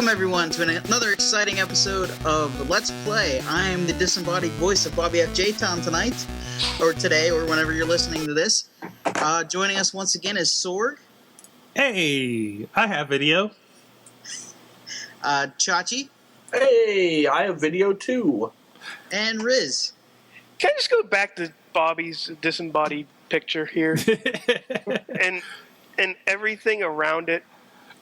Welcome everyone to another exciting episode of Let's Play. I am the disembodied voice of Bobby F. J. Town tonight, or today, or whenever you're listening to this. Joining us once again is Sorg. Hey, I have video. Chachi. Hey, I have video too. And Riz. Can I just go back to Bobby's disembodied picture here and everything around it?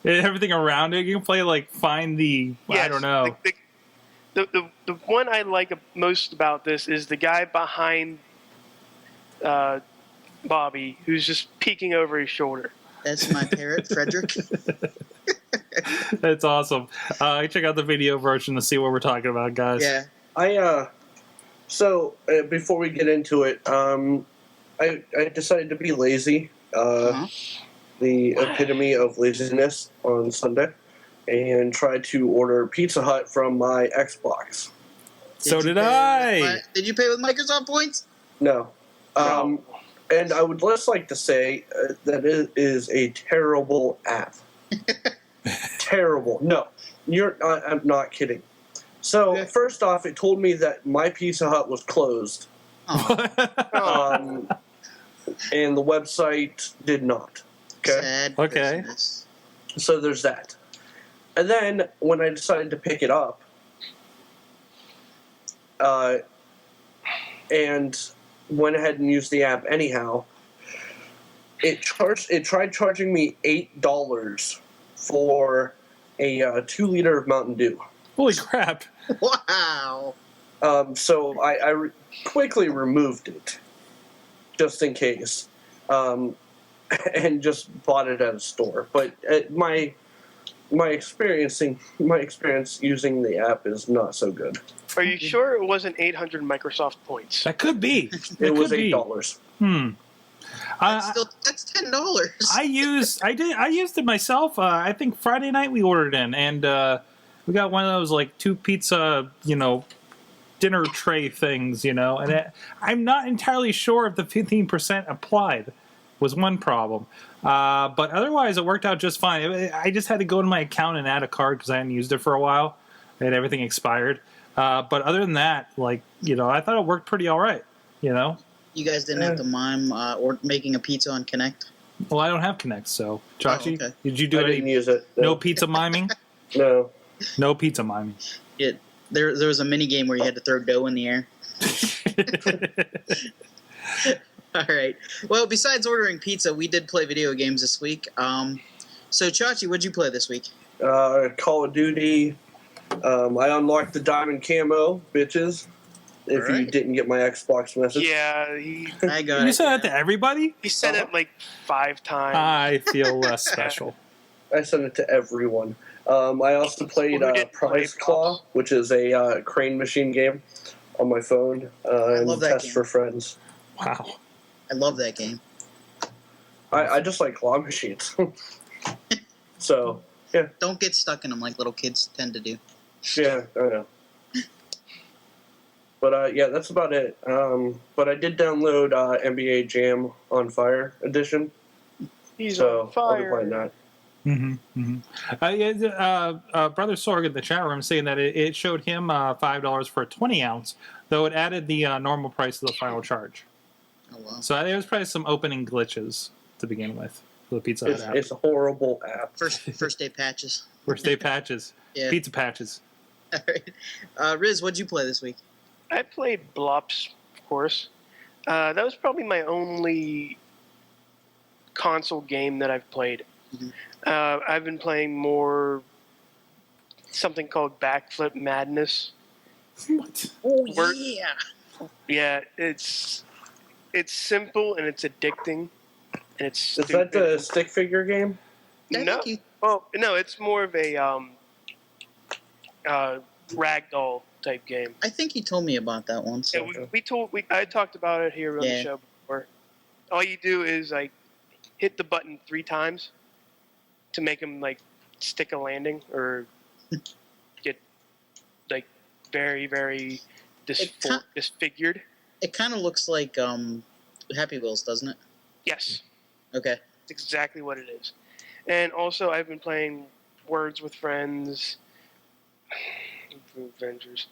Everything around it, you can play like find the. Yes, I don't know. The one I like most about this is the guy behind Bobby, who's just peeking over his shoulder. That's my parrot, Frederick. That's awesome. Check out the video version to see what we're talking about, guys. Yeah. So before we get into it, I decided to be lazy. The epitome of laziness on Sunday, and tried to order Pizza Hut from my Xbox. So did I. Did you pay with Microsoft points? No. And I would just like to say that it is a terrible app. Terrible. No, I'm not kidding. So first off, it told me that my Pizza Hut was closed, and the website did not. Okay. Sad Okay. business. So there's that. And then when I decided to pick it up, and went ahead and used the app anyhow, it tried charging me $8 for a 2-liter of Mountain Dew. Holy crap! Wow. So I quickly removed it, just in case. And just bought it at a store. But my experience using the app is not so good. Are you sure it wasn't 800 Microsoft points? That could be. It was $8. That's $10. I used it myself. I think Friday night we ordered in, and we got one of those like 2 pizza, dinner tray things, and I'm not entirely sure if the 15% applied. Was one problem, but otherwise it worked out just fine. I just had to go to my account and add a card because I hadn't used it for a while, and everything expired. But other than that, I thought it worked pretty all right. You guys didn't have to mime or making a pizza on Connect? Well, I don't have Connect, so Chachi, okay. did you do I any? didn't use it. No pizza miming. No. No pizza miming. There was a mini game where you had to throw dough in the air. All right. Well, besides ordering pizza, we did play video games this week. So, Chachi, what'd you play this week? Call of Duty. I unlocked the diamond camo, bitches. If you didn't get my Xbox message. Yeah, I got it. You said that to everybody? he said it like 5 times. I feel less special. I sent it to everyone. I also played Who didn't play Prize Claw, which is a crane machine game on my phone. And love that Test game. for Friends. Wow. I love that game. I just like claw machines. So, yeah. Don't get stuck in them like little kids tend to do. Yeah, I know. But, yeah, that's about it. But I did download NBA Jam on Fire Edition. He's So on I'll be fire. playing that. Brother Sorg in the chat room saying that it showed him $5 for a 20-ounce, though it added the normal price of the final charge. Oh, wow. So there was probably some opening glitches to begin with for the Pizza Hut app. It's a horrible app. First day patches. First day patches. Yeah. Pizza patches. All right. Riz, what'd you play this week? I played Blops, of course. That was probably my only console game that I've played. Mhm. I've been playing more something called Backflip Madness. What? Oh, We're- yeah. Yeah, it's simple and it's addicting, and it's Is that the stick figure game? no? You, Well, no, it's more of a ragdoll type game. I think you told me about that once. Yeah, I talked about it here on Yeah. the show before. All you do is like hit the button 3 times to make them like stick a landing or get like very, very disfigured. It kind of looks like Happy Wheels, doesn't it? Yes, Okay. it's exactly what it is. And also, I've been playing Words with Friends, Avengers.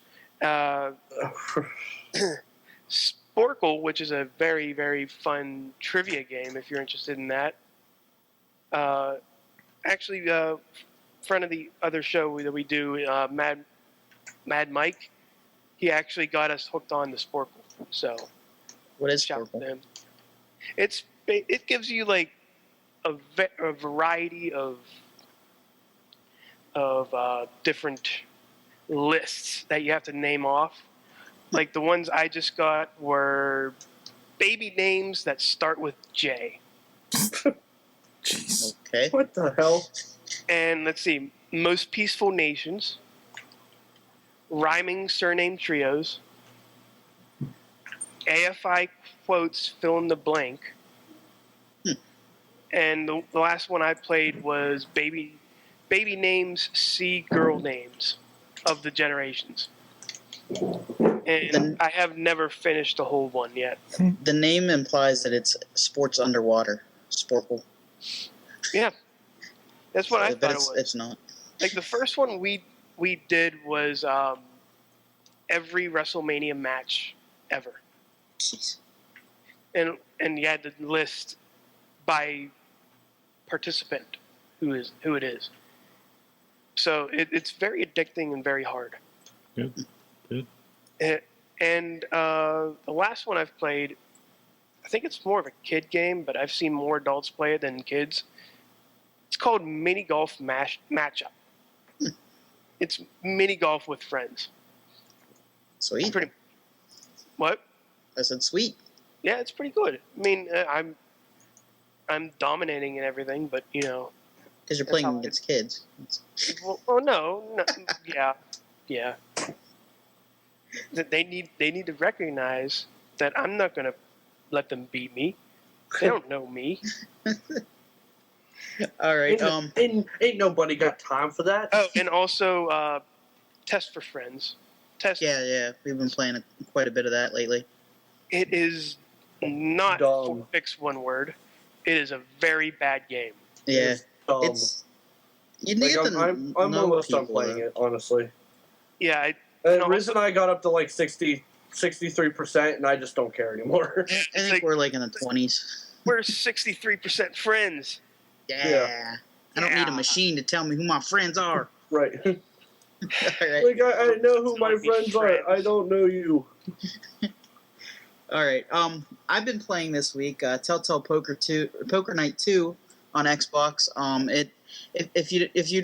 Sporkle, which is a very, very fun trivia game if you're interested in that. Actually, friend of the other show that we do, Mad Mike, he actually got us hooked on the Sporkle. So What is shout out to Sporkle? him. It gives you like a variety of different lists that you have to name off. Like the ones I just got were baby names that start with J. Jeez. Okay. What the hell? And let's see, most peaceful nations, rhyming surname trios, AFI quotes fill in the blank, and the last one I played was baby names, see girl names of the generations. And I have never finished the whole one yet. The name implies that it's sports underwater. Sporkle. Yeah, that's what I But thought it it's, was. it's not. Like the first one we did was every WrestleMania match ever, Jeez. and you had to list by participant who it is. So it's very addicting and very hard. Good. Good. And the last one I've played, I think it's more of a kid game, but I've seen more adults play it than kids. It's called Mini Golf Matchup. It's mini golf with friends. Sweet. Pretty. What? I said sweet. Yeah, it's pretty good. I mean, I'm dominating and everything, but you know. Because you're That's playing how against kids. Well, oh no, yeah. That they need to recognize that I'm not gonna let them beat me. They don't know me. All right. Ain't nobody got time for that. Oh, and also Test for Friends. Test. Yeah. We've been playing quite a bit of that lately. It is not Dumb. fix one word. It is a very bad game. Yeah. Um, It's. You like, need to I'm know almost done people, playing though. it, honestly. Yeah, And No, Riz and I got up to like 63%, and I just don't care anymore. I think like- we're like in the 20s. we're 63% friends. Yeah. I don't need a Yeah. machine to tell me who my friends are. Right. All right. Like, I know who my Don't be friends are. I friends. don't know you. All right. I've been playing this week Telltale Poker Night 2 on Xbox. If you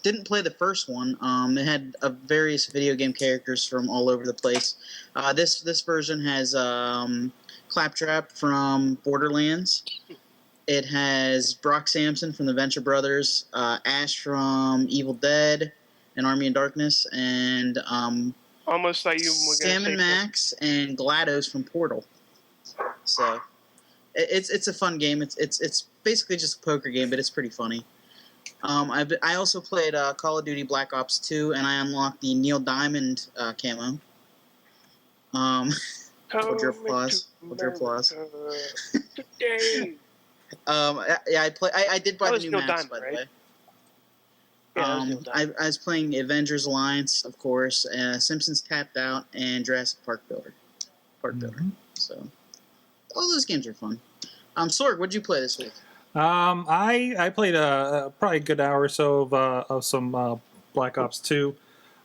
didn't play the first one, it had various video game characters from all over the place. This version has Claptrap from Borderlands. It has Brock Sampson from the Venture Brothers, Ash from Evil Dead and Army of Darkness, and Almost like you were Sam gonna and Max and GLaDOS from Portal. So it's a fun game. It's basically just a poker game, but it's pretty funny. I also played Call of Duty Black Ops 2, and I unlocked the Neil Diamond camo. Hold your applause. Hold your applause. Today. I did buy That the was new Neil maps, Diamond, by the right? way. Yeah, that was Neil Diamond. I was playing Avengers Alliance, of course, Simpsons Tapped Out, and Jurassic Park Builder. So, all those games are fun. Sorg, what'd you play this week? I played probably a good hour or so of some Black Ops 2.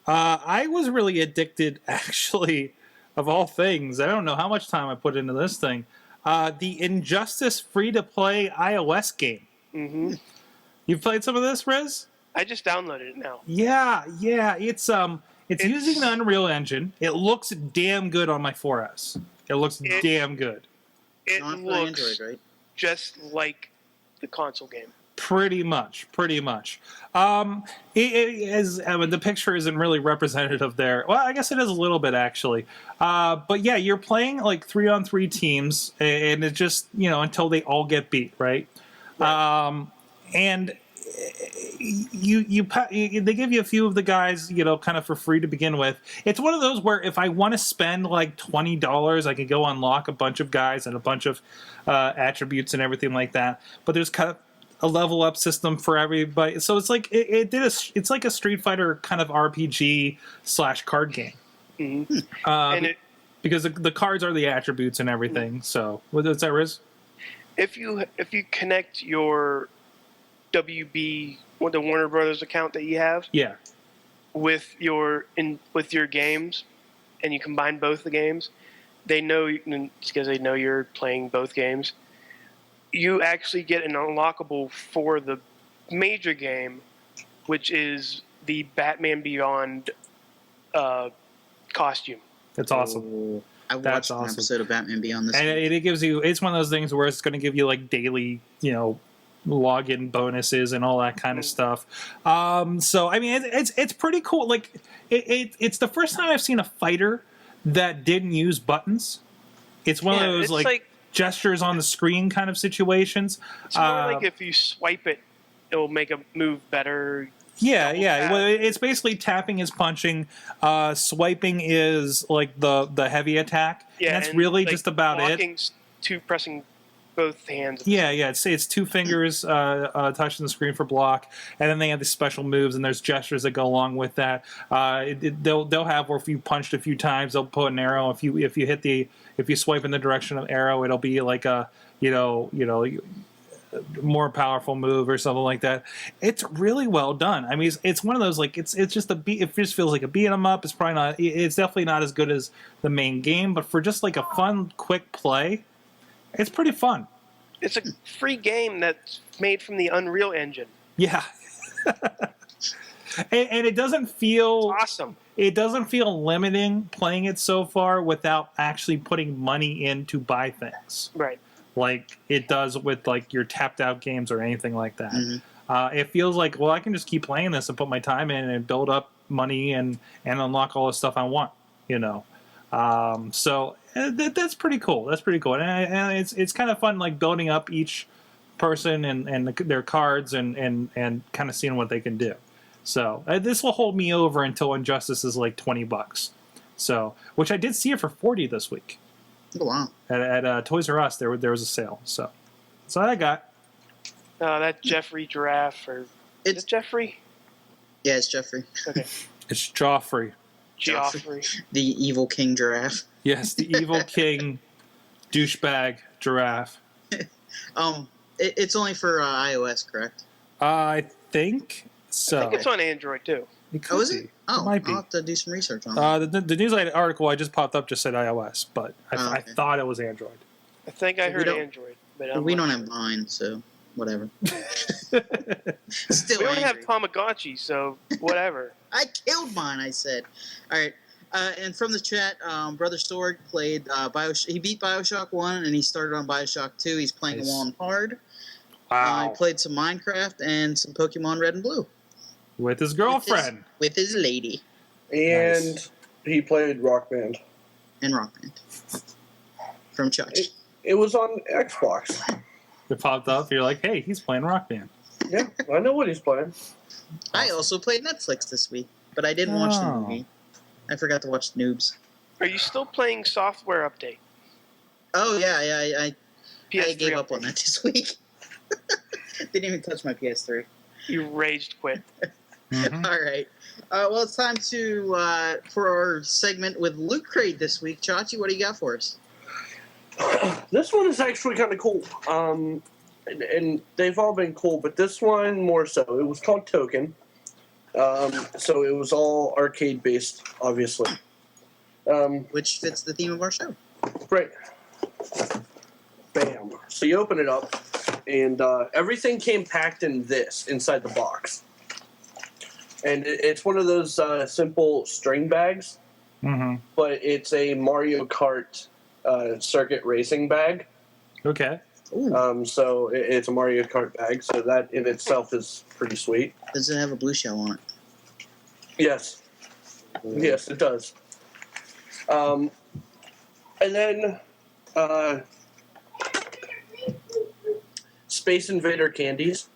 I was really addicted, actually, of all things. I don't know how much time I put into this thing. The Injustice free-to-play iOS game. Mm-hmm. You've played some of this, Riz? I just downloaded it now. Yeah. It's using the Unreal Engine. It looks damn good on my 4S. It looks damn good. It Not for looks Android, right? just like the console game. Pretty much. The picture isn't really representative there. Well, I guess it is a little bit actually. But yeah, you're playing like 3-on-3 teams, and it just until they all get beat, right? And they give you a few of the guys, kind of for free to begin with. It's one of those where if I want to spend like $20, I can go unlock a bunch of guys and a bunch of attributes and everything like that. But there's kind of a level up system for everybody. So it's like it's like a Street Fighter kind of RPG / card game. Mm-hmm. And because the cards are the attributes and everything. So what's that, Riz? if you connect your WB, the Warner Brothers account that you have, Yeah. with your games, and you combine both the games, they know because they know you're playing both games. You actually get an unlockable for the major game, which is the Batman Beyond costume. That's awesome. I watched an episode of Batman Beyond this And it gives you, it's one of those things where it's going to give you like daily, login bonuses and all that kind of stuff. So I mean, it's pretty cool. Like it's the first time I've seen a fighter that didn't use buttons. It's one of those like gestures on the screen kind of situations. It's more like if you swipe it, it will make a move better. Yeah. Well, it's basically tapping is punching. Swiping is like the heavy attack. Yeah, and that's really like just about it. Blocking's pressing both hands. Yeah. It's two fingers touching the screen for block, and then they have the special moves, and there's gestures that go along with that. They'll have where if you punched a few times, they'll put an arrow. If you swipe in the direction of arrow, it'll be like a more powerful move or something like that. It's really well done. I mean, it's one of those like it's just it just feels like a beat 'em up. It's probably not. It's definitely not as good as the main game, but for just like a fun, quick play, it's pretty fun. It's a free game that's made from the Unreal Engine. Yeah. and it doesn't feel awesome. It doesn't feel limiting playing it so far without actually putting money in to buy things. Right. Like it does with like your tapped out games or anything like that. Mm-hmm. It feels like, well, I can just keep playing this and put my time in and build up money and unlock all the stuff I want, So that's pretty cool. That's pretty cool, and it's kind of fun, like building up each person and their cards and kind of seeing what they can do. So this will hold me over until Injustice is like $20. So, which I did see it for $40 this week. Oh, wow. At Toys R Us, there was a sale. So that's all I got. That Jeffrey Giraffe, or is it Jeffrey? Yeah, it's Jeffrey. Okay. It's Joffrey. Joffrey. The evil king giraffe. Yes, the evil king douchebag giraffe. It's only for iOS, correct? I think so. I think it's on Android too. Oh, is it? Oh, it might be. I'll have to do some research on it. The news article I just popped up just said iOS, but I Okay. thought it was Android. I think I heard We don't- Android, but We I'm don't not have sure. mine, so whatever. We Still don't have angry. Tamagotchi, so whatever. I killed mine, I said. All right. And from the chat, Brother Sword played Bioshock. He beat Bioshock 1, and he started on Bioshock 2. He's playing Nice. them all on hard. Wow. He played some Minecraft and some Pokemon Red and Blue. With his girlfriend. With his lady. And Nice. he played Rock Band. And Rock Band. From Chutch. It was on Xbox. It popped up. You're like, hey, he's playing Rock Band. Yeah, I know what he's playing. I also played Netflix this week, but I didn't watch the Oh. movie. I forgot to watch Noobs. Are you still playing Software Update? Oh, yeah, I PS3 gave up update. on that this week. Didn't even touch my PS3. You raged quit. Mhm. All right. Well, it's time for our segment with Loot Crate this week. Chachi, what do you got for us? This one is actually kind of cool. And they've all been cool, but this one more so. It was called Token. So it was all arcade based, obviously. Which fits the theme of our show. Right. Bam. So you open it up, and everything came packed in this inside the box. And it's one of those simple string bags, Mhm. but it's a Mario Kart circuit racing bag. Okay. Ooh, So it's a Mario Kart bag, so that in itself is pretty sweet. does it have a blue shell on it? Yes. Yes, it does. And then Space Invader candies.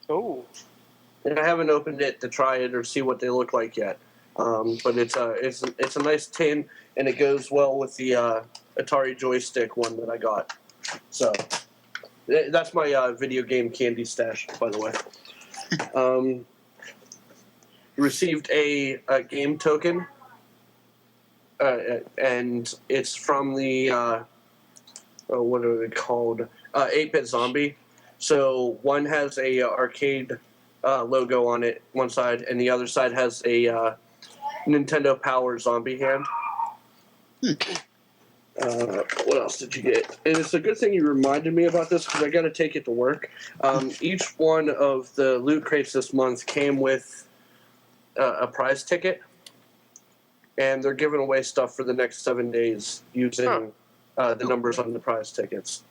Oh, And I haven't opened it to try it or see what they look like yet. But it's a nice tin, and it goes well with the Atari joystick one that I got. So That's my video game candy stash, by the way. Received a game token, and it's from the what are they called? 8-Bit Zombie. So one has a arcade logo on it, one side, and the other side has a Nintendo Power zombie hand. What else did you get? And it's a good thing you reminded me about this because I got to take it to work. Each one of the loot crates this month came with a prize ticket, and they're giving away stuff for the next 7 days using the numbers on the prize tickets.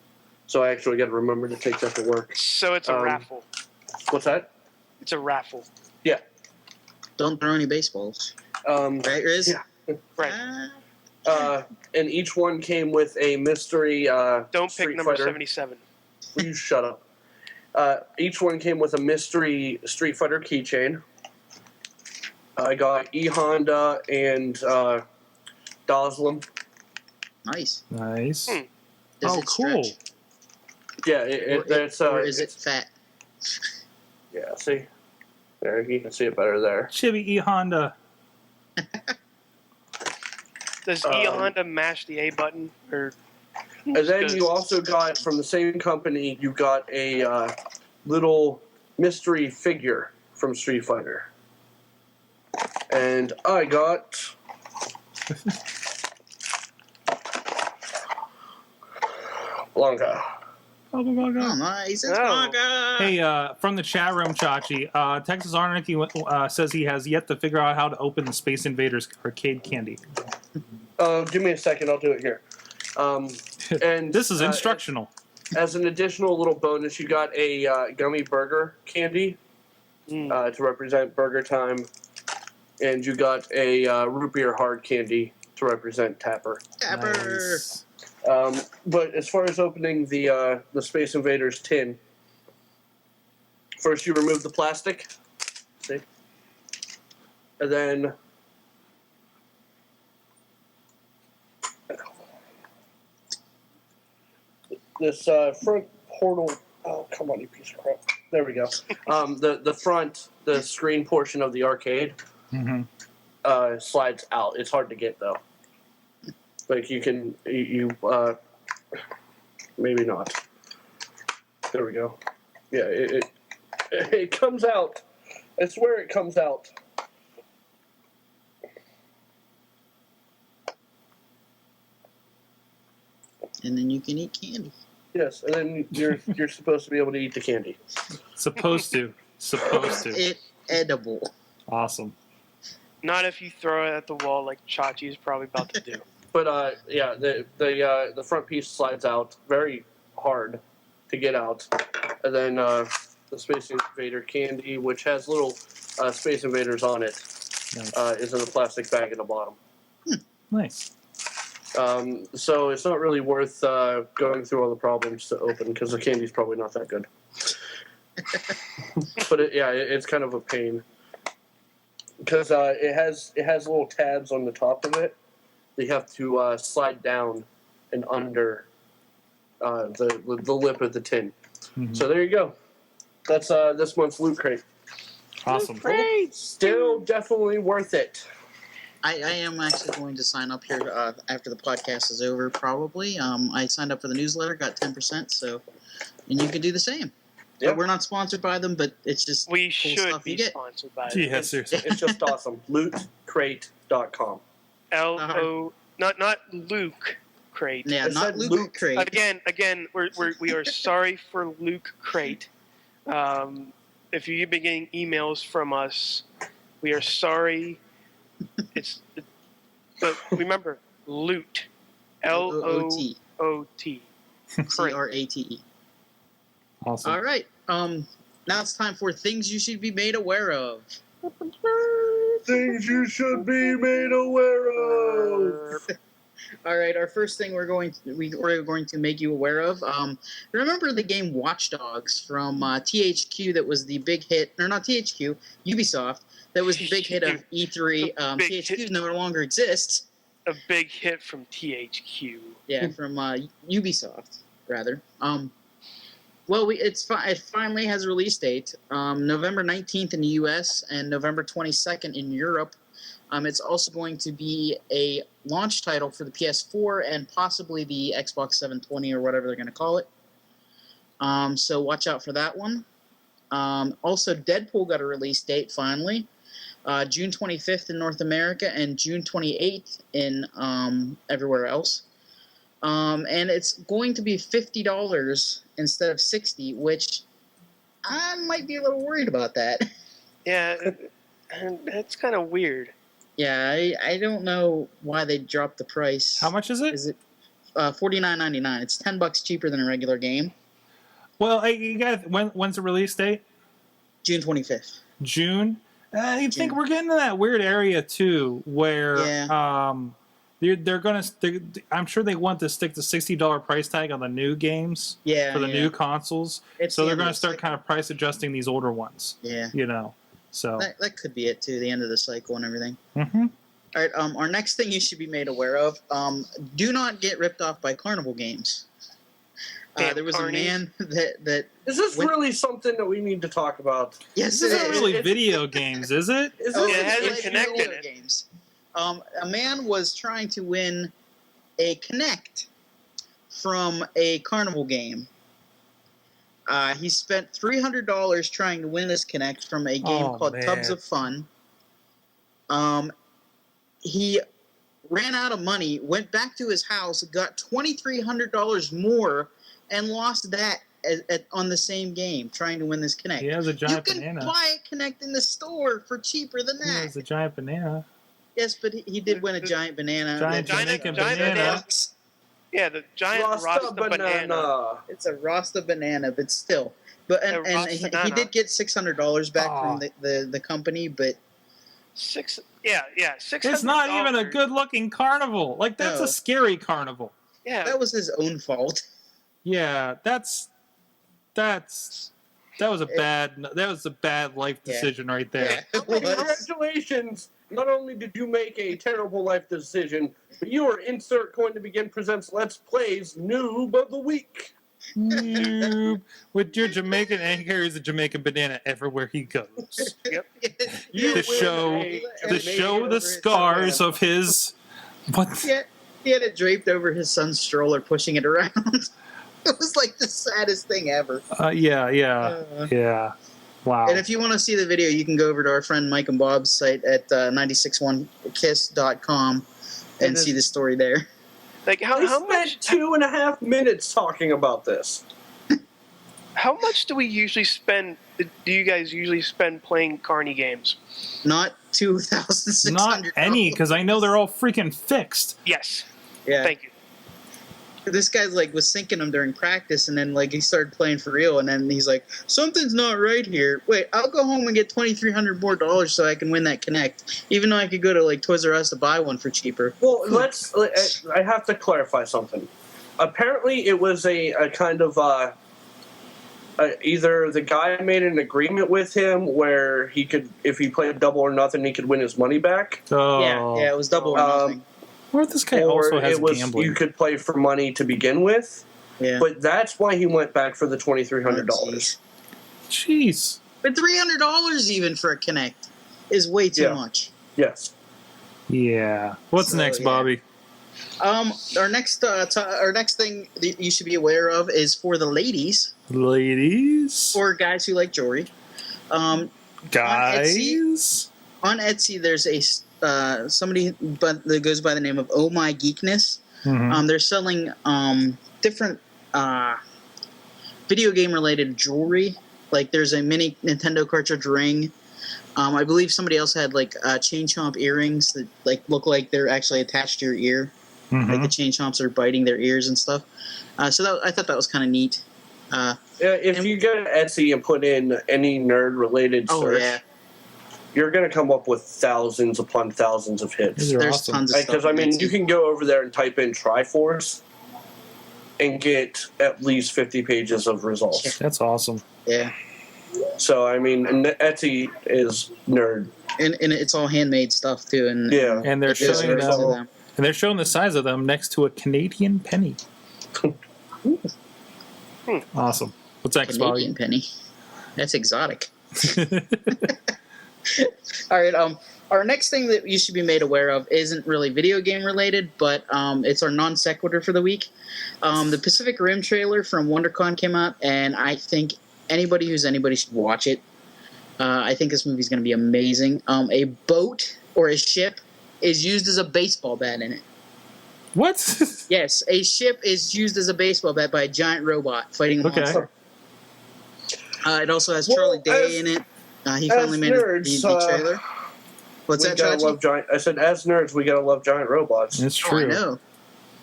So I actually got to remember to take that to work. So it's a raffle. What's that? It's a raffle. Yeah. Don't throw any baseballs. Right, Riz? Yeah. Right. And each one came with a mystery. Don't Street pick number Fighter. 77. Will you shut up? Each one came with a mystery Street Fighter keychain. I got E Honda and Doslam. Nice. Nice. Hmm. Does Oh, it cool. stretch? Yeah, Or is it fat? Yeah, see, there you can see it better there. Chibi E Honda. Does E Honda mash the A button? Or And then you also got from the same company. You got a little mystery figure from Street Fighter, and I got. Blanca. Oh, nice. It's Oh. Blanca. Hey, from the chat room, Chachi, Texas Arnicky says he has yet to figure out how to open the Space Invaders arcade candy. Give me a second. I'll do it here. And This is instructional. As an additional little bonus, you got a gummy burger candy to represent burger time, and you got a root beer hard candy to represent Tapper. Tapper. Nice. But as far as opening the Space Invaders tin, first you remove the plastic, see, and then this front portal. Oh, come on, you piece of crap! There we go. The screen portion of the arcade slides out. It's hard to get though. Like you can, maybe not. There we go. Yeah, it comes out. I swear it comes out. And then you can eat candy. Yes, and then you're supposed to be able to eat the candy. Supposed to. It edible. Awesome. not if you throw it at the wall like Chachi is probably about to do. But yeah, the front piece slides out very hard to get out, and then the Space Invader candy, which has little Space Invaders on it, Nice. is in a plastic bag at the bottom. Nice. So it's not really worth going through all the problems to open because the candy's probably not that good. But it's kind of a pain because it has little tabs on the top of it. They have to slide down and under the lip of the tin. Mhm. So there you go. That's this month's Loot Crate. Awesome. Still definitely worth it. I am actually going to sign up here after the podcast is over, probably. I signed up for the newsletter, got 10%, so, and you can do the same. Yeah. But we're not sponsored by them, but it's just We cool should stuff you be get. sponsored by it. Yeah, seriously. It's just awesome. LootCrate.com. L-O, not Luke Crate. Yeah, I not said Luke Luke. Crate. Again, we are sorry for Luke Crate. If you've been getting emails from us, we are sorry. But remember, loot. L-O-O-T. L-O-O-T. C-R-A-T-E. Awesome. All right. Now it's time for things you should be made aware of. Things you should be made aware of. All right, our first thing we're going to make you aware of. Remember the game Watch Dogs from THQ that was the big hit, or not THQ, Ubisoft, that was the big hit of E3. Big THQ hit. no longer exists. A big hit from THQ. Yeah, from Ubisoft rather. Well, it finally has a release date. November 19th in the U.S. and November 22nd in Europe. It's also going to be a launch title for the PS4 and possibly the Xbox 720 or whatever they're going to call it. So watch out for that one. Also, Deadpool got a release date finally. June 25th in North America and June 28th in everywhere else. And it's going to be $50 instead of $60, which I might be a little worried about that. Yeah, that's kind of weird. Yeah, I don't know why they dropped the price. How much is it? Is it $49.99? It's $10 cheaper than a regular game. Well, hey, you guys, when's the release date? June 25th. June. I think June. we're getting to that weird area too, where they're gonna. I'm sure they want to stick the $60 price tag on the new games Yeah, for the new consoles. It's So the they're end going of to the start kind of price adjusting these older ones. Yeah, You know, so. that could be it too. The end of the cycle and everything. Mm-hmm. All right. Our next thing you should be made aware of: do not get ripped off by Carnival Games. Damn There was carnies. a man that Is this When- really something that we need to talk about? yes, This it isn't is. really It's- video games, is it? Is Oh, this Yeah, it has a it's Kinect in video it. games. A man was trying to win a Kinect from a Carnival game. He spent $300 trying to win this Kinect from a game Oh, called man. Tubs of Fun. He ran out of money, went back to his house, got $2,300 more, and lost that on the same game trying to win this Kinect. He has a You giant can banana. buy a Kinect in the store for cheaper than He that. has a giant banana. Yes, but he did win a giant banana. Giant that's Jamaican $10. banana. Yeah, the giant Rasta banana. It's a Rasta banana, but still. But A and Rasta he banana. did get $600 back Aw. from the company, but Yeah, $600. It's not even a good-looking carnival. Like, that's No. a scary carnival. Yeah, that was his own fault. Yeah, that was a bad life Yeah. decision right there. Yeah, it was. Congratulations! Not only did you make a terrible life decision, but you are insert Coin to Begin presents Let's Plays Noob of the Week. Noob. With your Jamaican, and he carries a Jamaican banana everywhere he goes. You To win show- a To show the scars of his. What? He had it draped over his son's stroller, pushing it around. It was like the saddest thing ever. Yeah. Wow. And if you want to see the video, you can go over to our friend Mike and Bob's site at 961kiss.com and It is- see the story there. like We how spent much 2.5 minutes talking about this. how much do we usually spend? Do you guys usually spend playing Carney games? Not $2,600. Not any, because I know they're all freaking fixed. Yes. Yeah. Thank you. This guy's like was sinking them during practice, and then like he started playing for real, and then he's like, "Something's not right here. Wait, I'll go home and get $2,300 more so I can win that Kinect, even though I could go to like Toys R Us to buy one for cheaper." Well, I have to clarify something. Apparently, it was a kind of either the guy made an agreement with him where he could, if he played double or nothing, he could win his money back. Oh. Yeah, it was double or nothing. Or this guy Or also has it was gambling. you could play for money to begin with. Yeah, But that's why he went back for the $2,300. Jeez. But $300 even for a Kinect is way too Yeah. much. Yes. Yeah. What's So, next, yeah. Bobby? Our next thing that you should be aware of is for the ladies Ladies? or guys who like jewelry. Guys? On Etsy, there's a somebody that goes by the name of Oh My Geekness. Mhm. They're selling different video game related jewelry. Like there's a mini Nintendo cartridge ring. I believe somebody else had like chain chomp earrings that like look like they're actually attached to your ear. Like the Mhm. chain chomps are biting their ears and stuff. So I thought that was kind of neat. If And- you go to Etsy and put in any nerd-related Oh search, yeah, you're going to come up with thousands upon thousands of hits. These are there's awesome. tons of stuff. Because, I on mean, Etsy. you can go over there and type in Triforce and get at least 50 pages of results. That's awesome. Yeah, So, I mean, and Etsy is nerd. and it's all handmade stuff too. And Yeah. And they're it goes showing right to them, them. and they're showing the size of them next to a Canadian penny. Awesome. What's next, Canadian Bobby? penny. That's exotic. All right. Our next thing that you should be made aware of isn't really video game related, but it's our non sequitur for the week. The Pacific Rim trailer from WonderCon came out, and I think anybody who's anybody should watch it. I think this movie's going to be amazing. A boat or a ship is used as a baseball bat in it. What? Yes, a ship is used as a baseball bat by a giant robot fighting a Okay. monster. It also has Well, Charlie Day as- in it. He finally made nerds, the trailer. What's we that, gotta Chachi? love giant. I said, as nerds, we gotta love giant robots. It's Oh, I true. know.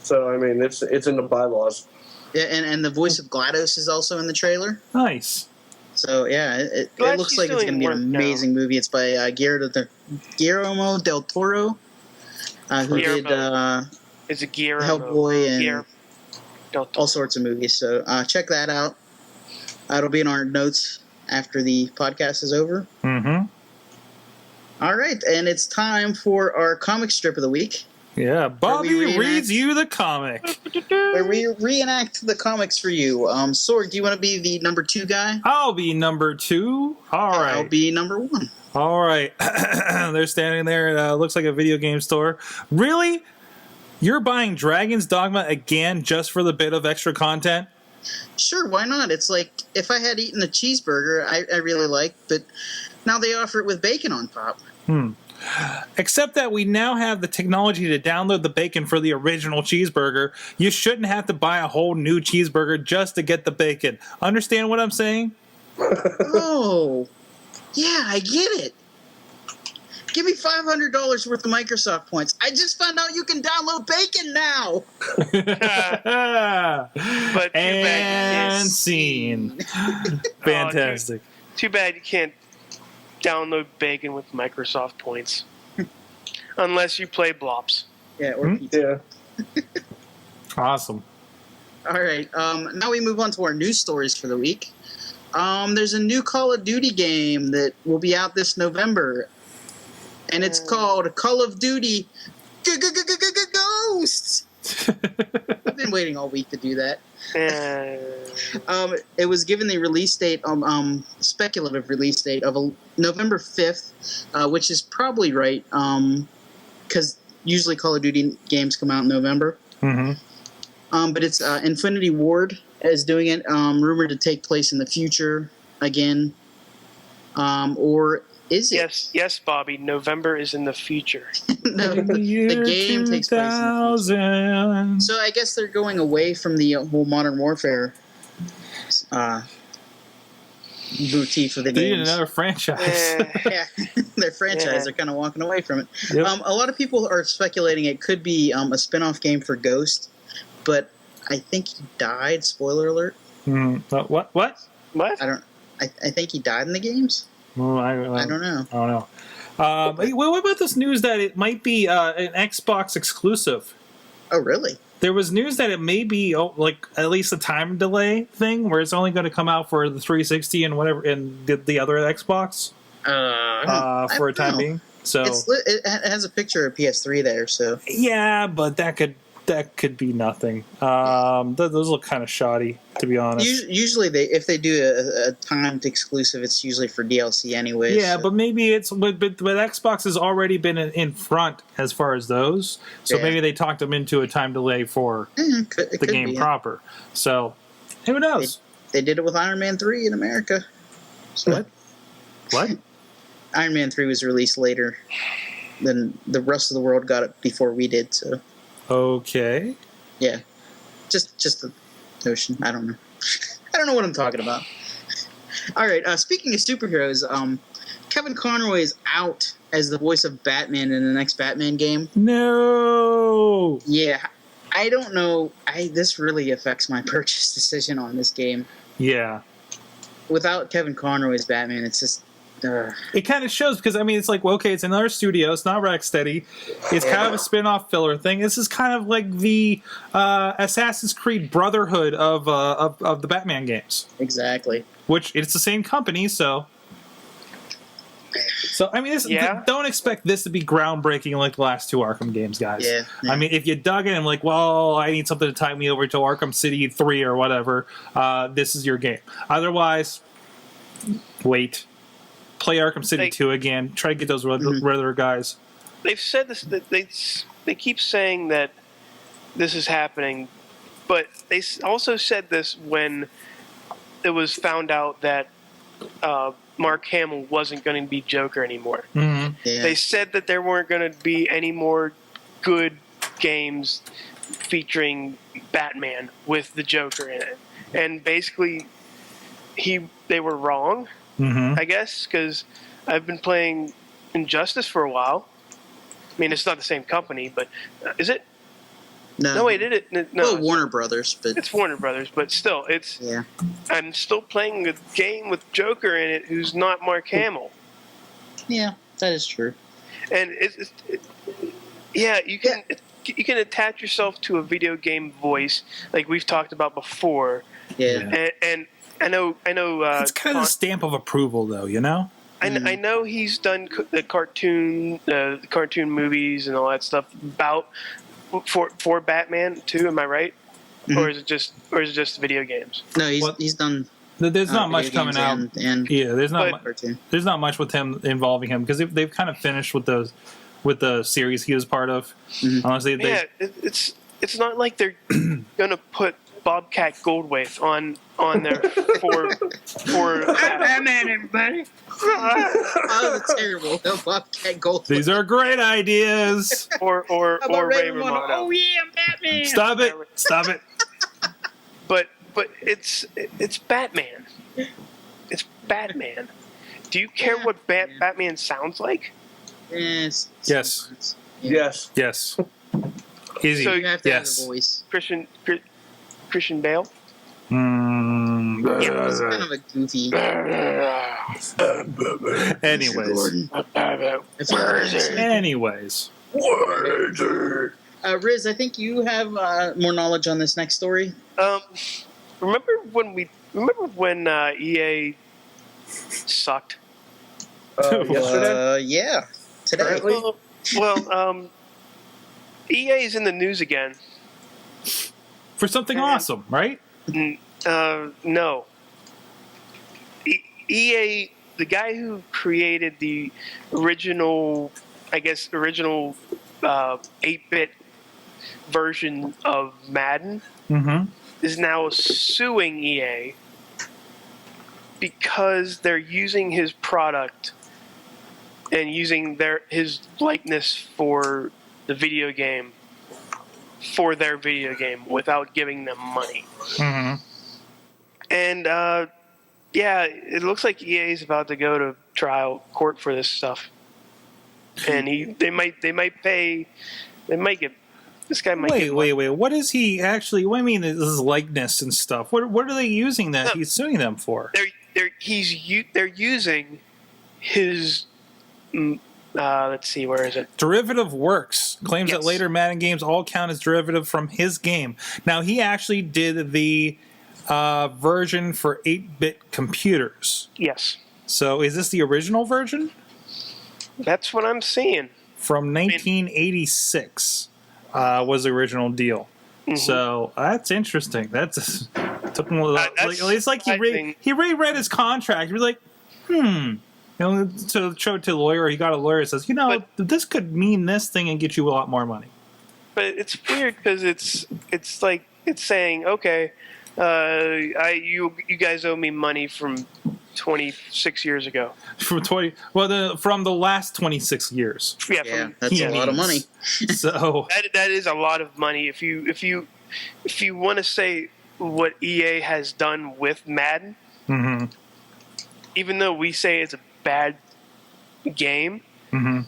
So I mean, it's in the bylaws. Yeah, and the voice of GLaDOS is also in the trailer. Nice. So yeah, it Glad looks she's like it's doing going to be an work now. amazing movie. It's by Guillermo del Toro, who did It's a gear. Hellboy and Gear. all sorts of movies. So check that out. It'll be in our notes after the podcast is over. Mm-hmm. All right, and it's time for our comic strip of the week, Yeah, Bobby reenact- reads you the comic. where we reenact the comics for you. Sorg, do you want to be the number 2 guy? I'll be number 2. All right. I'll be number 1. All right. They're standing there. It looks like a video game store. Really? You're buying Dragon's Dogma again just for the bit of extra content? Sure, why not? It's like if I had eaten a cheeseburger I really liked, but now they offer it with bacon on top. Except that we now have the technology to download the bacon for the original cheeseburger. You shouldn't have to buy a whole new cheeseburger just to get the bacon. Understand what I'm saying? Oh, yeah, I get it. Give me $500 worth of Microsoft points. I just found out you can download bacon now. But too bad you And can't. scene. Fantastic. Too bad you can't download bacon with Microsoft points. Unless you play Blops. Yeah, or pizza. Yeah. Awesome. All right, now we move on to our news stories for the week. There's a new Call of Duty game that will be out this November, and it's called Call of Duty Ghosts. I've been waiting all week to do that. It was given the release date, speculative release date of November 5th, which is probably right, because usually Call of Duty games come out in November. Mm-hmm. But it's Infinity Ward is doing it, rumored to take place in the future again. Or is it? Yes, Bobby. November is in the future. No, the game takes place in the future. 2000. So I guess they're going away from the whole Modern Warfare motif of the They need games. another franchise. Yeah, their franchise. Yeah. They're kind of walking away from it. Yep. A lot of people are speculating it could be a spin-off game for Ghost, but I think he died. Spoiler alert. What? What? I think he died in the games. Well, I don't know. I don't know. What about this news that it might be an Xbox exclusive? Oh, really? There was news that it may be like at least a time delay thing, where it's only going to come out for the 360 and whatever, and the other Xbox for a time being. So It has a picture of PS3 there. So yeah, but that could be nothing. Those look kind of shoddy, to be honest. usually if they do a timed exclusive, it's usually for DLC anyway. Yeah, so. but maybe it's but Xbox has already been in front as far as those, so Yeah. maybe they talked them into a time delay for It the could game be. proper. So who knows? They did it with Iron Man 3 in America. So What? Iron Man 3 was released later than the rest of the world got it before we did. So Okay. yeah, just the notion. I don't know. I don't know what I'm talking about. All right. Speaking of superheroes, Kevin Conroy is out as the voice of Batman in the next Batman game. No. Yeah, I don't know. This really affects my purchase decision on this game. Yeah. Without Kevin Conroy as Batman, it's just. It kind of shows because I mean it's like, well, okay, it's another studio, it's not Rocksteady, it's kind of a spin-off filler thing. This is kind of like the Assassin's Creed Brotherhood of the Batman games, Exactly. which it's the same company, so So I mean, Yeah. don't expect this to be groundbreaking like the last two Arkham games, guys. Yeah, yeah. I mean, if you dug in and like, well, I need something to tie me over to Arkham City 3 or whatever, this is your game. Otherwise, wait. Play Arkham City 2 again. Try to get those regular guys. They've said this. That they keep saying that this is happening, but they also said this when it was found out that Mark Hamill wasn't going to be Joker anymore. Mm-hmm. Yeah. They said that there weren't going to be any more good games featuring Batman with the Joker in it, and basically, they were wrong. Mm-hmm. I guess, because I've been playing Injustice for a while. I mean, it's not the same company, but is it? No, wait, did it? No, well, it's Warner not. Brothers, but It's Warner Brothers, but still, it's. yeah, I'm still playing a game with Joker in it, who's not Mark Hamill, yeah, that is true. and you can you can attach yourself to a video game voice like we've talked about before, Yeah, and I know. It's kind of the stamp of approval, though, you know? I know he's done the cartoon movies and all that stuff about for Batman too. Am I right? Mhm. Or is it just video games? no, What? he's done. There's not video much coming games out. and Yeah, there's not. cartoon. There's not much with him involving him because they've kind of finished with the series he was part of. Mhm. Honestly, Yeah, it's not like they're gonna put Bobcat Goldthwait on there for Batman, everybody. Oh, that's terrible. No, Bobcat Goldthwait. these are great ideas. or How about Ray Ray Romano? Romano. Oh yeah, I'm Batman. Stop it! Stop it! But it's Batman. It's Batman. Do you care Yeah, what yeah. Batman sounds like? Yes. Yes. sometimes. Yes. Yes. Easy. So You have to Yes. have a voice. Christian Bale. It's kind of a goofy. Anyways. Gordon. If you- Anyways. Riz, I think you have more knowledge on this next story. Remember when EA sucked? Yesterday. Yeah, today. Apparently. Well, EA is in the news again. For something awesome, right? No. EA, the guy who created the original 8-bit version of Madden, Mm-hmm. is now suing EA because they're using his product and using his likeness for the video game, for their video game, without giving them money. Mm-hmm. And it looks like EA is about to go to court for this stuff, and they might get. This guy might get Wait. What is he actually? What do you mean? This is likeness and stuff. What are they using that he's suing them for? They're using his. Let's see, where is it? Derivative works claims that Yes. later Madden games all count as derivative from his game. Now he actually did the version for 8-bit computers. Yes, So is this the original version that's what I'm seeing. from 1986? Was the original deal. Mhm. So that's interesting. That's took him a little. That's It's like surprising. he reread his contract. He was like, You know, to show it to the lawyer. He got a lawyer that says, this could mean this thing and get you a lot more money. But it's weird because it's like it's saying, okay, you guys owe me money from 26 years ago. From the last 26 years. Yeah, that's a lot of money. So That is a lot of money. If you want to say what EA has done with Madden, mhm, even though we say it's a bad game, mhm.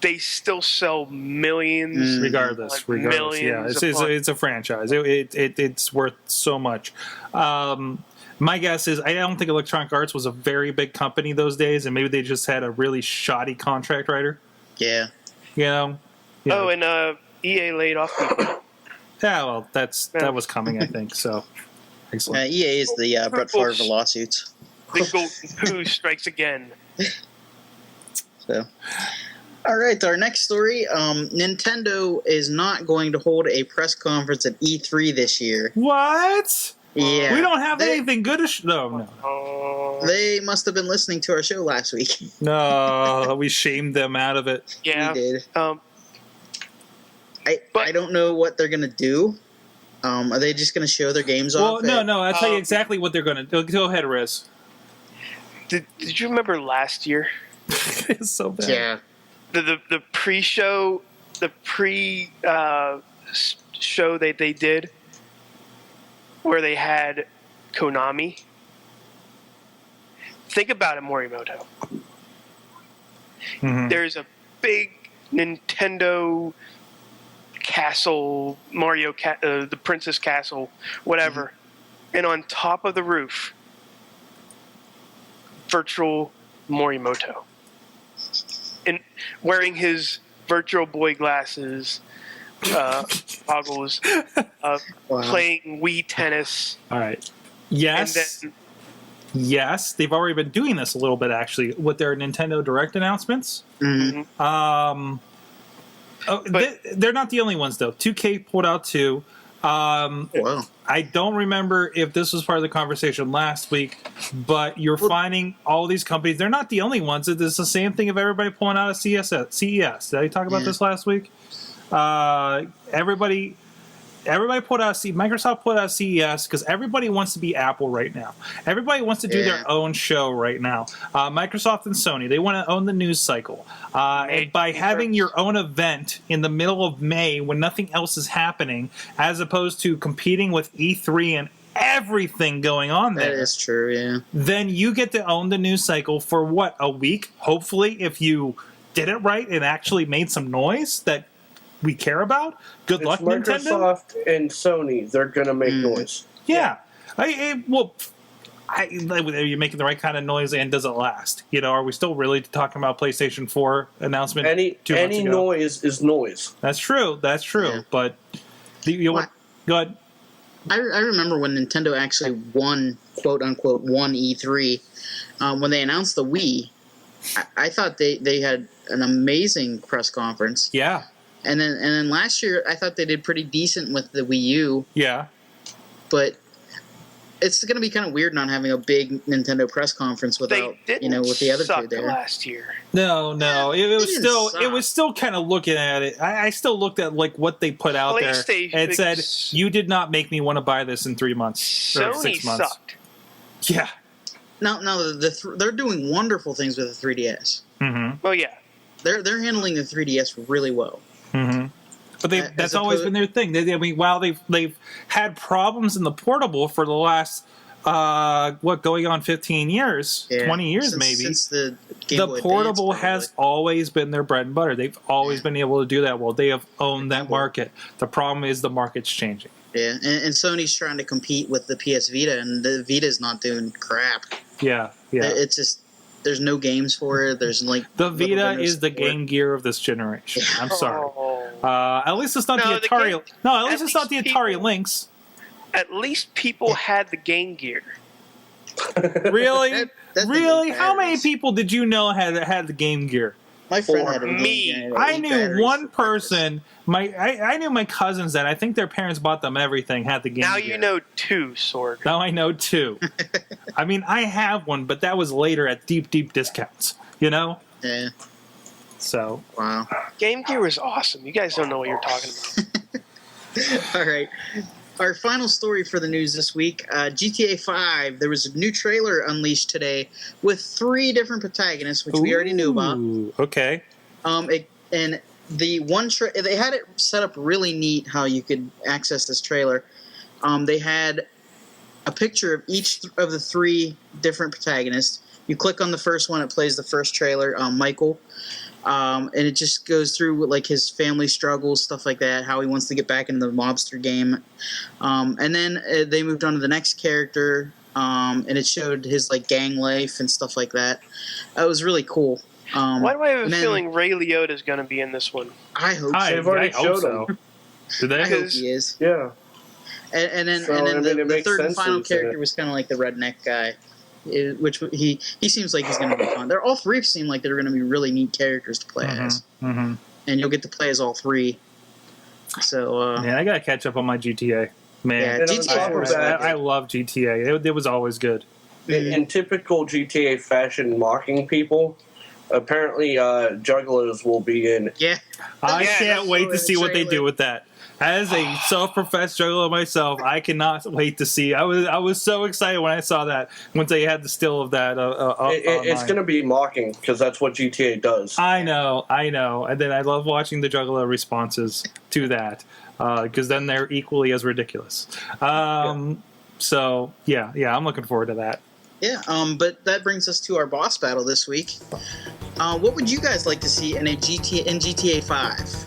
they still sell millions. regardless, Like yeah, millions upon- it's a franchise. It's worth so much. My guess is I don't think Electronic Arts was a very big company those days, and maybe they just had a really shoddy contract writer. Yeah. You know. Oh, and EA laid off people. Yeah, well, that was coming, I think. So, excellent. EA is the Brett Favre of lawsuits. The golden poo strikes again. So, all right, our next story. Nintendo is not going to hold a press conference at E3 this year. What? Yeah, We don't have they, anything good to no. They must have been listening to our show last week. No, we shamed them out of it. Yeah. We did. But- I don't know what they're gonna do. Are they just gonna show their games Well, off? no. I'll tell you exactly what they're going to do. Go ahead, Riz. Did you remember last year? It's so bad. Yeah. The pre-show, show that they did where they had Konami. Think about it, Morimoto. Mhm. There's a big Nintendo castle, the Princess Castle, whatever, and on top of the roof, virtual Morimoto, and wearing his Virtual Boy glasses, goggles, Wow. playing Wii tennis, All right. Yes. and then Yes, they've already been doing this a little bit actually with their Nintendo Direct announcements. Mhm. They're not the only ones though. 2K pulled out two. Wow. I don't remember if this was part of the conversation last week, but you're finding all these companies. They're not the only ones. It's the same thing of everybody pulling out of CES. Did I talk about this last week? Everybody pulled out Microsoft pulled out CES because everybody wants to be Apple right now. Everybody wants to do their own show right now. Microsoft and Sony, they want to own the news cycle. And by having your own event in the middle of May when nothing else is happening, as opposed to competing with E3 and everything going on That there, is true. Yeah. then you get to own the news cycle for what, a week? Hopefully, if you did it right and actually made some noise that we care about. Good luck, Nintendo. Microsoft and Sony. They're gonna make noise. Yeah. Are you making the right kind of noise, and does it last? Are we still really talking about PlayStation 4 announcement? Any 2 months ago? noise is noise. That's true. Yeah. But go ahead. I remember when Nintendo actually won, quote unquote, won E3. When they announced the Wii, I thought they had an amazing press conference. Yeah. And then last year, I thought they did pretty decent with the Wii U. Yeah. But it's going to be kind of weird not having a big Nintendo press conference without, they didn't with the other suck two there. last year. No. It It was still kind of looking at it. I still looked at like what they put out there. PlayStation- And it said, "You did not make me want to buy this in 3 months or Sony 6 months." sucked. Yeah. No, they're doing wonderful things with the 3DS. Mm-hmm. Well, yeah. They're handling the 3DS really well. Mm-hmm. But As that's always been their thing. While they've had problems in the portable for the last going on 15 years, 20 years maybe. Since the Game Boy Portable Advance, has always been their bread and butter. They've always been able to do that well. They have owned that market. The problem is the market's changing. Yeah, and Sony's trying to compete with the PS Vita, and the Vita's not doing crap. Yeah. It's just there's no games for it. There's The Vita is the Game Gear of this generation. I'm sorry. At least it's not the Atari. At least it's not the Atari Lynx. At least people had the Game Gear. Really? That thing Really? had How many batteries. people did you know had the Game Gear? My friend had a Me. Game Gear. I Eight knew batteries one for breakfast. person. I knew my cousins that I think their parents bought them everything. Had the Game Now Gear. you know two, Sorg. Now I know two. I mean, I have one, but that was later at deep discounts. Yeah. So Wow. Game Gear was awesome. You guys don't know what you're talking about. All right. Our final story for the news this week, GTA 5. There was a new trailer unleashed today with 3 different protagonists, which we already knew about. Ooh, okay. And the one they had it set up really neat how you could access this trailer. They had a picture of each of the 3 different protagonists. You click on the first one, it plays the first trailer, Michael. And it just goes through like his family struggles, stuff like that, how he wants to get back into the mobster game. And then they moved on to the next character, and it showed his like gang life and stuff like that. It was really cool. Why do I have a and then- feeling Ray Liotta is going to be in this one? I hope so. They've already hope showed so. them. Did I they? hope he is. Yeah. And then So, I mean, the it makes third and sense final that he's in character it. was kind of like the redneck guy. which he seems like he's going to be fun. They're all three seem like they're going to be really neat characters to play as, and you'll get to play as all three. So Man, I gotta catch up on my GTA. Man, yeah, And on GTA top 4 of is that- I love GTA. It was always good. In typical GTA fashion, mocking people, apparently Juggalos will be in. yeah. I Yeah, can't wait to see what they trailer. do with that. As a self-professed juggler myself, I cannot wait to see. I was so excited when I saw that once they had the still of that. It's going to be mocking because that's what GTA does. I know, and then I love watching the juggler responses to that because then they're equally as ridiculous. So yeah, I'm looking forward to that. Yeah, but that brings us to our boss battle this week. What would you guys like to see in GTA 5?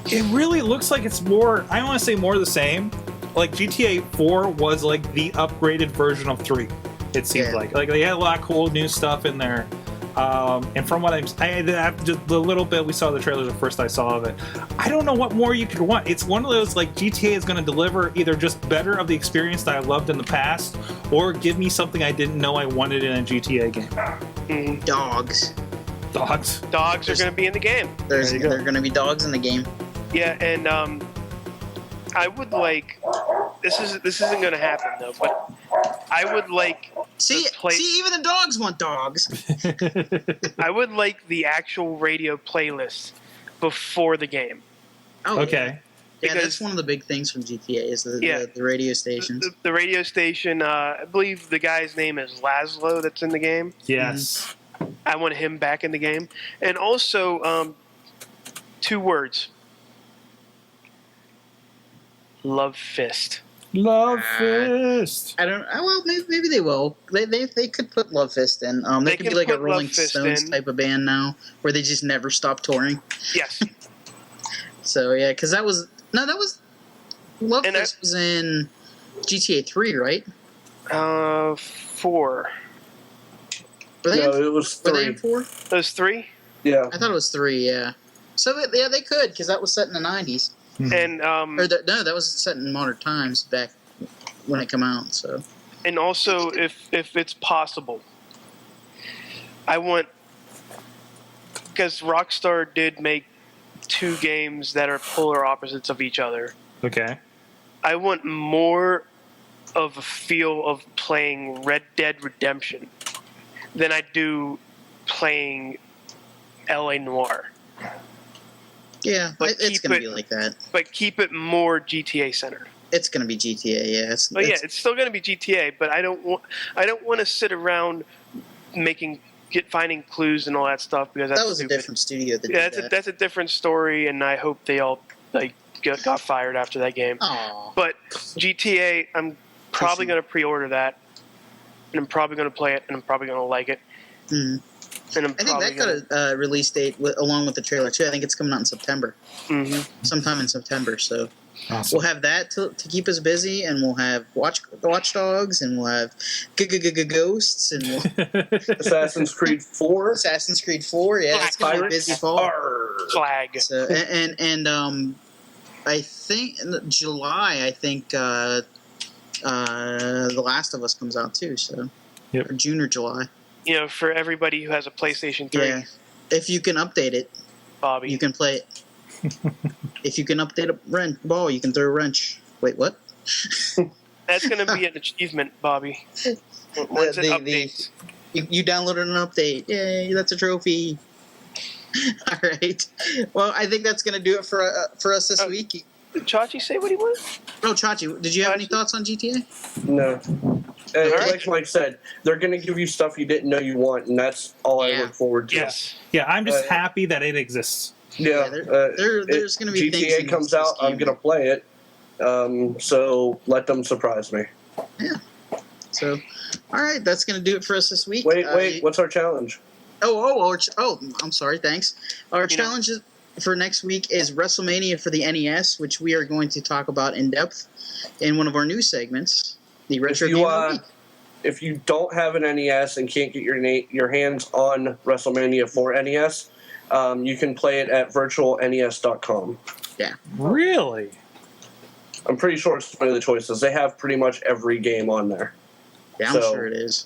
It really looks like it's more. I don't want to say more of the same. Like GTA 4 was like the upgraded version of 3. It seems Yeah. like they had a lot of cool new stuff in there. And from what just the little bit we saw the trailers at first I saw of it, I don't know what more you could want. It's one of those like GTA is going to deliver either just better of the experience that I loved in the past, or give me something I didn't know I wanted in a GTA game. Mhm. Dogs. Dogs. Dogs are going to be in the game. There you go. There are going to be dogs in the game. Yeah, and I would like. This isn't going to happen though, but I would like. See, play- even the dogs want dogs. I would like the actual radio playlist before the game. Oh, Okay. Yeah, that's Because- one of the big things from GTA is Yeah. the radio stations. The radio station. I believe the guy's name is Laszlo. That's in the game. Yes. I want him back in the game, and also 2 words. Love Fist. Love Fist. I don't. Well, maybe they will. They could put Love Fist in. They They could be can like a put Rolling Love Fist Stones in. type of band now, where they just never stop touring. Yes. So yeah, because that was Love And Fist was in GTA 3, right? 4. Were they No, in, it was were they in 3. 4? Those 3. Yeah. I thought it was 3. Yeah. So yeah, they could because that was set in the 90s. And Or no, that was set in modern times back when it came out. So and also if it's possible, I want, because Rockstar did make 2 games that are polar opposites of each other. Okay. I want more of a feel of playing Red Dead Redemption than I do playing LA Noire. yeah, But it's keep gonna it- be like that. But keep it more GTA centered. It's gonna be GTA. Yeah. Oh yeah, it's still going to be GTA, but I don't want to sit around finding clues and all that stuff because that's that was stupid. a different studio that Yeah, did that. that's a different story, and I hope they all got fired after that game. Aw. But GTA, I'm probably going to pre-order that, and I'm probably going to play it, and I'm probably going to like it. Mhm. And I'm I think probably that got a release date along with the trailer too. I think it's coming out in September, sometime in September. So Awesome. we'll have that to keep us busy, and we'll have Watch Dogs, and we'll have Ghosts, and we'll Assassin's Creed 4. Assassin's Creed 4. Yeah, it's gonna be a busy fall. Arr. Flag. So and I think in July. I think The Last of Us comes out too. So Yep. or June or July. You know, for everybody who has a PlayStation 3, Yeah. If you can update it, Bobby. you can play it. If you can update a ball, you can throw a wrench. Wait, what? That's going to be an achievement, Bobby. Once it the- updates. You downloaded an update. Yay, that's a trophy. All right. Well, I think that's going to do it for us this week. Did Chachi say what he wanted? Oh, Chachi, did you have any Chachi? thoughts on GTA? No. right. Like Mike said, they're going to give you stuff you didn't know you want, and that's all I Yeah. look forward to. Yes. Yeah, I'm just Uh, happ's that it exists. Yeah. There's going to be things GTA in comes this out, I'm game. going to play it. So let them surprise me. So, all right, that's going to do it for us this week. Wait, what's our challenge? I'm sorry. Thanks. Our You know- challenge for next week is WrestleMania for the NES, which we are going to talk about in depth in one of our new segments, the Retro you, Game of the Week. If you don't have an NES and can't get your hands on WrestleMania for NES, you can play it at virtualnes.com. Really? I'm pretty sure it's one of the choices. They have pretty much every game on there. Yeah, I'm So- sure it is.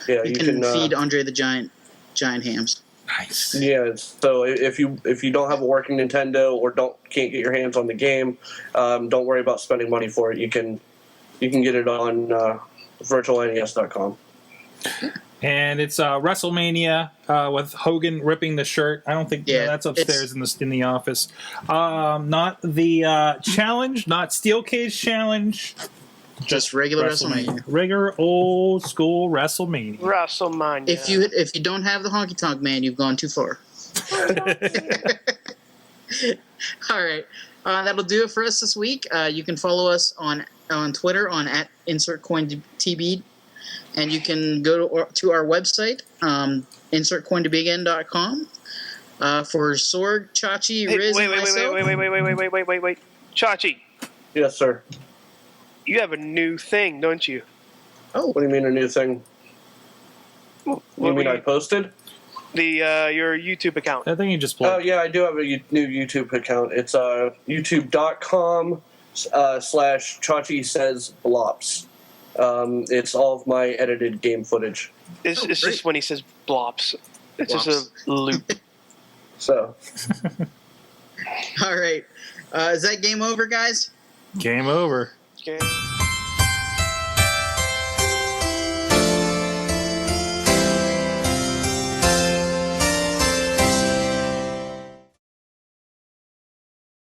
Yeah, You can feed Andre the Giant hams. Nice. Yeah, so if you don't have a working Nintendo or can't get your hands on the game, don't worry about spending money for it. You can get it on virtualnes.com. And it's WrestleMania with Hogan ripping the shirt. I don't think that's upstairs in the office. Not the challenge, not Steel Cage challenge. Just regular WrestleMania. Regular old school WrestleMania. WrestleMania. If you don't have the honky tonk man, you've gone too far. All right, that'll do it for us this week. You can follow us on Twitter on @InsertCoinTB, and you can go to our website, InsertCoinToBegin.com. For Sorg, Chachi, Riz, and myself. Wait. Chachi, Yes, sir. you have a new thing, don't you? Oh, What do you mean a new thing? You mean I posted? Your YouTube account. I think you just Oh, plugged. yeah, I do have a new YouTube account. It's youtube.com/Chachi Says Blops. It's all of my edited game footage. It's great. just when he says blops. It's Blops. just a loop. So, all right. Is that game over, guys? Game over. Okay.